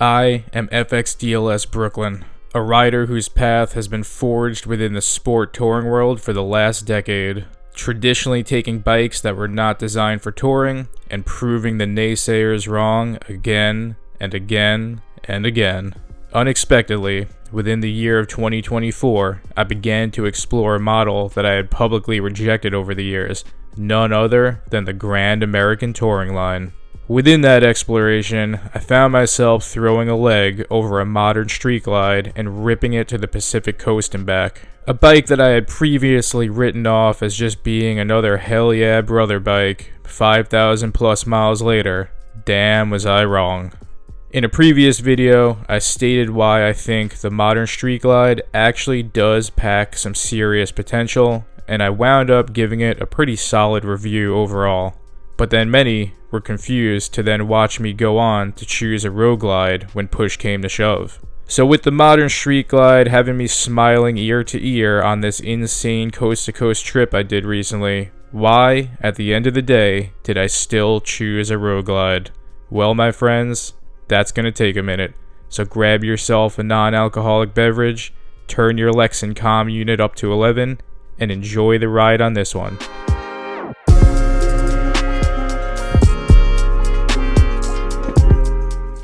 I am FXDLS Brooklyn, a rider whose path has been forged within the sport touring world for the last decade, traditionally taking bikes that were not designed for touring and proving the naysayers wrong again and again and again. Unexpectedly, within the year of 2024, I began to explore a model that I had publicly rejected over the years, none other than the Grand American Touring line. Within that exploration, I found myself throwing a leg over a modern street glide and ripping it to the Pacific Coast and back. A bike that I had previously written off as just being another hell yeah brother bike, 5,000 plus miles later, damn was I wrong. In a previous video, I stated why I think the modern street glide actually does pack some serious potential, and I wound up giving it a pretty solid review overall. But then many were confused to then watch me go on to choose a road glide when push came to shove. So with the modern street glide having me smiling ear to ear on this insane coast-to-coast trip I did recently, why, at the end of the day, did I still choose a road glide? Well, my friends, that's gonna take a minute. So grab yourself a non-alcoholic beverage, turn your Lexan comm unit up to 11, and enjoy the ride on this one.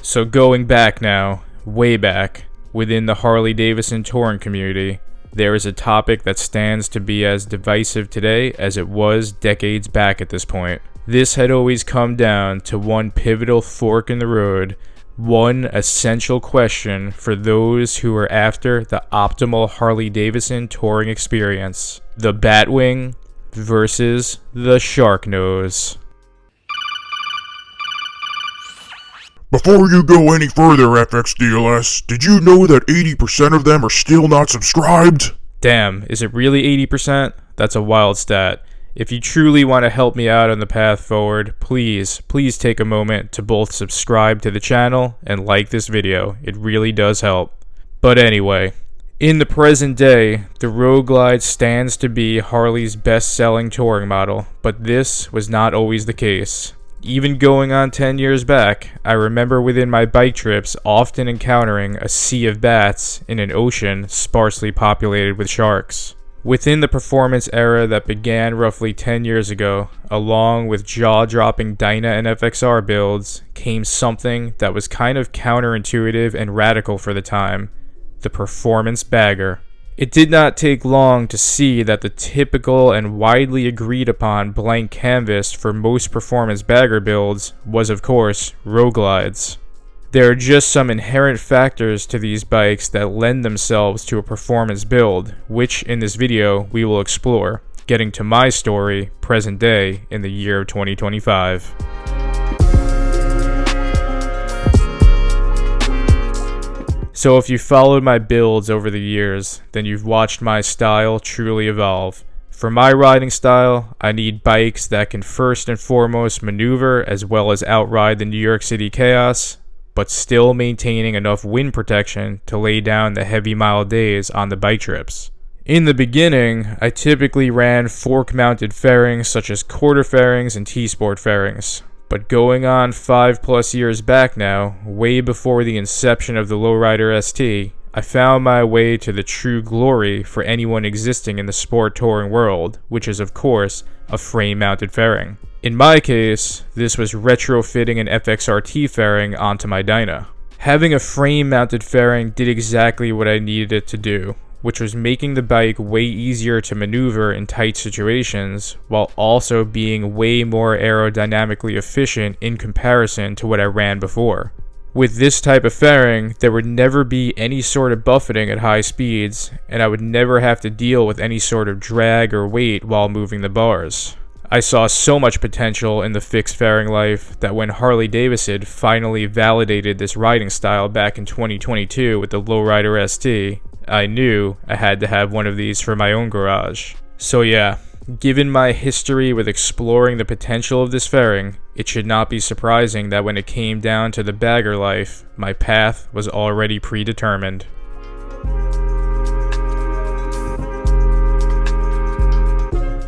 So going back now, way back, within the Harley-Davidson touring community, there is a topic that stands to be as divisive today as it was decades back at this point. This had always come down to one pivotal fork in the road, one essential question for those who are after the optimal Harley-Davidson touring experience: the Batwing versus the Shark Nose. Before you go any further, FXDLS, did you know that 80% of them are still not subscribed? Damn, is it really 80%? That's a wild stat. If you truly want to help me out on the path forward, please take a moment to both subscribe to the channel and like this video. It really does help. But anyway, in the present day, the Road Glide stands to be Harley's best-selling touring model, but this was not always the case. Even going on 10 years back, I remember within my bike trips often encountering a sea of bats in an ocean sparsely populated with sharks. Within the performance era that began roughly 10 years ago, along with jaw-dropping Dyna and FXR builds, came something that was kind of counterintuitive and radical for the time: the performance bagger. It did not take long to see that the typical and widely agreed upon blank canvas for most performance bagger builds was, of course, road glides. There are just some inherent factors to these bikes that lend themselves to a performance build, which in this video we will explore, getting to my story, present day, in the year of 2025. So if you followed my builds over the years, then you've watched my style truly evolve. For my riding style, I need bikes that can first and foremost maneuver as well as outride the New York City chaos, but still maintaining enough wind protection to lay down the heavy mile days on the bike trips. In the beginning, I typically ran fork-mounted fairings such as quarter fairings and T-Sport fairings. But going on 5+ years back now, way before the inception of the Lowrider ST, I found my way to the true glory for anyone existing in the sport touring world, which is of course a frame-mounted fairing. In my case, this was retrofitting an FXRT fairing onto my Dyna. Having a frame-mounted fairing did exactly what I needed it to do, which was making the bike way easier to maneuver in tight situations, while also being way more aerodynamically efficient in comparison to what I ran before. With this type of fairing, there would never be any sort of buffeting at high speeds, and I would never have to deal with any sort of drag or weight while moving the bars. I saw so much potential in the fixed fairing life that when Harley-Davidson finally validated this riding style back in 2022 with the Lowrider ST, I knew I had to have one of these for my own garage. So yeah, given my history with exploring the potential of this fairing, it should not be surprising that when it came down to the bagger life, my path was already predetermined.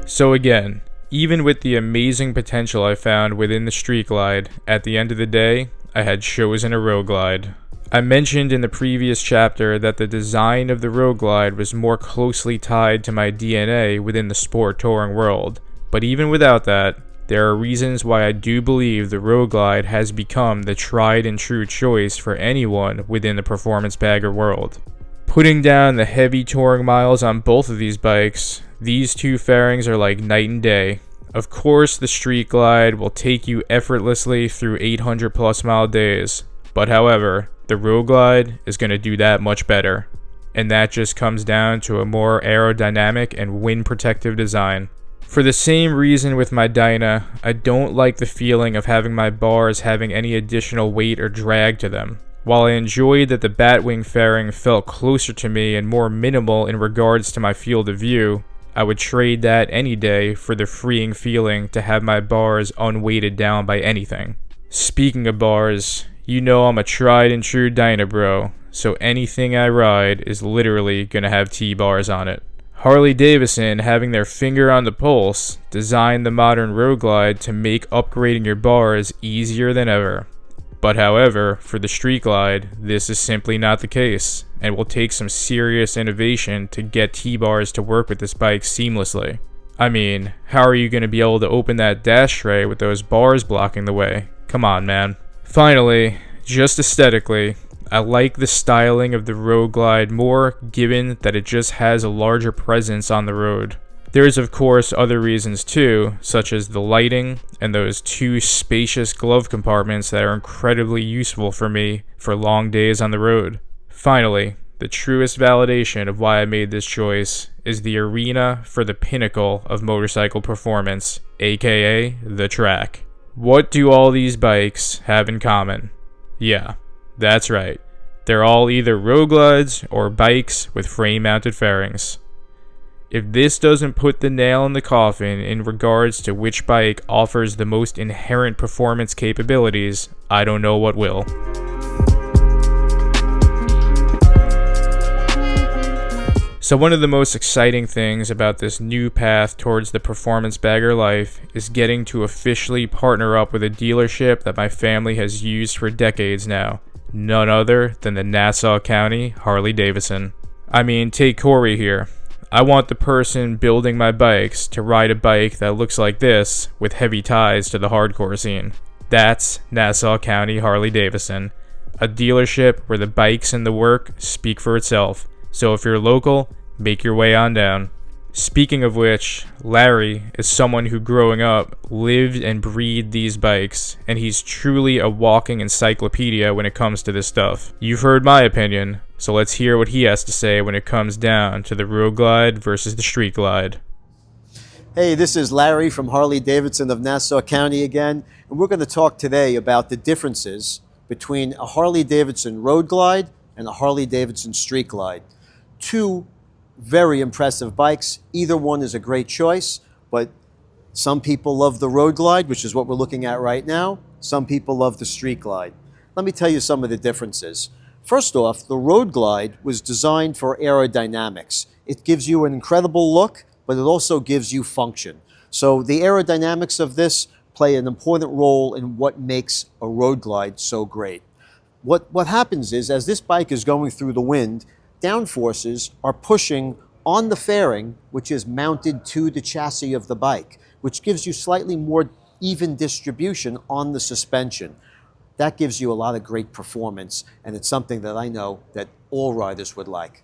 So again, even with the amazing potential I found within the street glide, at the end of the day, I had chosen a road glide. I mentioned in the previous chapter that the design of the Road Glide was more closely tied to my DNA within the sport touring world, but even without that, there are reasons why I do believe the Road Glide has become the tried and true choice for anyone within the performance bagger world. Putting down the heavy touring miles on both of these bikes, these two fairings are like night and day. Of course, the Street Glide will take you effortlessly through 800 plus mile days, but however, the Road Glide is going to do that much better, and that just comes down to a more aerodynamic and wind protective design. For the same reason with my Dyna, I don't like the feeling of having my bars having any additional weight or drag to them. While I enjoyed that the Batwing fairing felt closer to me and more minimal in regards to my field of view, I would trade that any day for the freeing feeling to have my bars unweighted down by anything. Speaking of bars, you know I'm a tried and true Dyna bro, so anything I ride is literally gonna have T-bars on it. Harley Davidson, having their finger on the pulse, designed the modern Road Glide to make upgrading your bars easier than ever. But however, for the Street Glide, this is simply not the case, and will take some serious innovation to get T-bars to work with this bike seamlessly. I mean, how are you going to be able to open that dash tray with those bars blocking the way? Come on, man. Finally, just aesthetically, I like the styling of the Road Glide more given that it just has a larger presence on the road. There's of course other reasons too, such as the lighting and those two spacious glove compartments that are incredibly useful for me for long days on the road. Finally, the truest validation of why I made this choice is the arena for the pinnacle of motorcycle performance, aka the track. What do all these bikes have in common? Yeah, that's right. They're all either Road Glides or bikes with frame-mounted fairings. If this doesn't put the nail in the coffin in regards to which bike offers the most inherent performance capabilities, I don't know what will. So one of the most exciting things about this new path towards the performance bagger life is getting to officially partner up with a dealership that my family has used for decades now. None other than the Nassau County Harley Davidson. I mean, take Corey here. I want the person building my bikes to ride a bike that looks like this with heavy ties to the hardcore scene. That's Nassau County Harley Davidson, a dealership where the bikes and the work speak for itself. So if you're local, make your way on down. Speaking of which, Larry is someone who growing up lived and breathed these bikes, and he's truly a walking encyclopedia when it comes to this stuff. You've heard my opinion, so let's hear what he has to say when it comes down to the Road Glide versus the Street Glide. Hey, this is Larry from Harley Davidson of Nassau County again, and we're going to talk today about the differences between a Harley Davidson Road Glide and a Harley Davidson Street Glide. Two very impressive bikes. Either one is a great choice, but some people love the Road Glide, which is what we're looking at right now. Some people love the Street Glide. Let me tell you some of the differences. First off, the Road Glide was designed for aerodynamics. It gives you an incredible look, but it also gives you function. So the aerodynamics of this play an important role in what makes a Road Glide so great. What happens is, as this bike is going through the wind, down forces are pushing on the fairing, which is mounted to the chassis of the bike, which gives you slightly more even distribution on the suspension. That gives you a lot of great performance, and it's something that I know that all riders would like.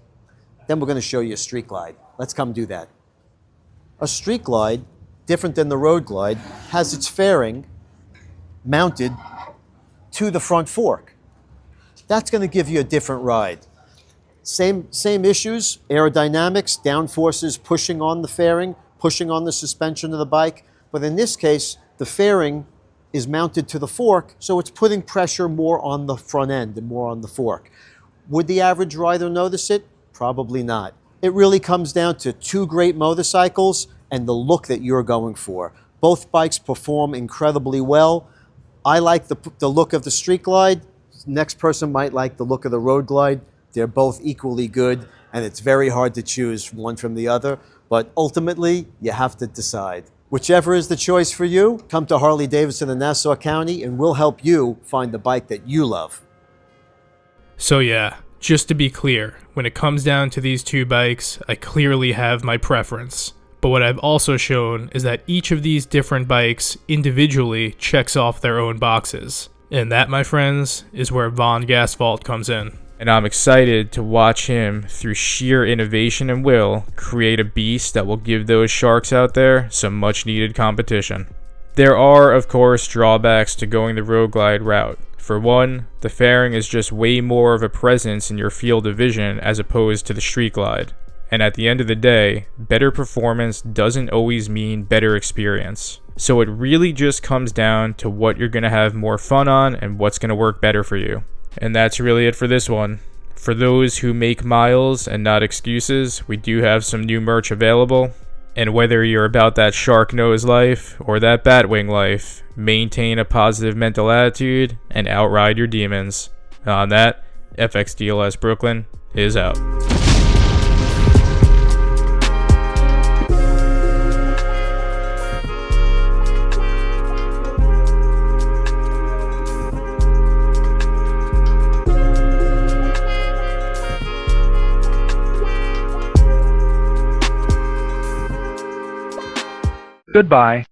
Then we're going to show you a Street Glide. Let's come do that. A Street Glide, different than the Road Glide, has its fairing mounted to the front fork. That's going to give you a different ride. Same issues, aerodynamics, down forces pushing on the fairing, pushing on the suspension of the bike. But in this case, the fairing is mounted to the fork, so it's putting pressure more on the front end and more on the fork. Would the average rider notice it? Probably not. It really comes down to two great motorcycles and the look that you're going for. Both bikes perform incredibly well. I like the look of the Street Glide. Next person might like the look of the Road Glide. They're both equally good, and it's very hard to choose one from the other, but ultimately, you have to decide. Whichever is the choice for you, come to Harley Davidson in Nassau County, and we'll help you find the bike that you love. So yeah, just to be clear, when it comes down to these two bikes, I clearly have my preference. But what I've also shown is that each of these different bikes individually checks off their own boxes. And that, my friends, is where Von Gasfalt comes in. And I'm excited to watch him, through sheer innovation and will, create a beast that will give those sharks out there some much needed competition. There are, of course, drawbacks to going the Road Glide route. For one, the fairing is just way more of a presence in your field of vision as opposed to the Street Glide. And at the end of the day, better performance doesn't always mean better experience. So it really just comes down to what you're going to have more fun on and what's going to work better for you. And that's really it for this one. For those who make miles and not excuses, we do have some new merch available. And whether you're about that shark nose life or that Batwing life, maintain a positive mental attitude and outride your demons. On that, FXDLS Brooklyn is out. Goodbye.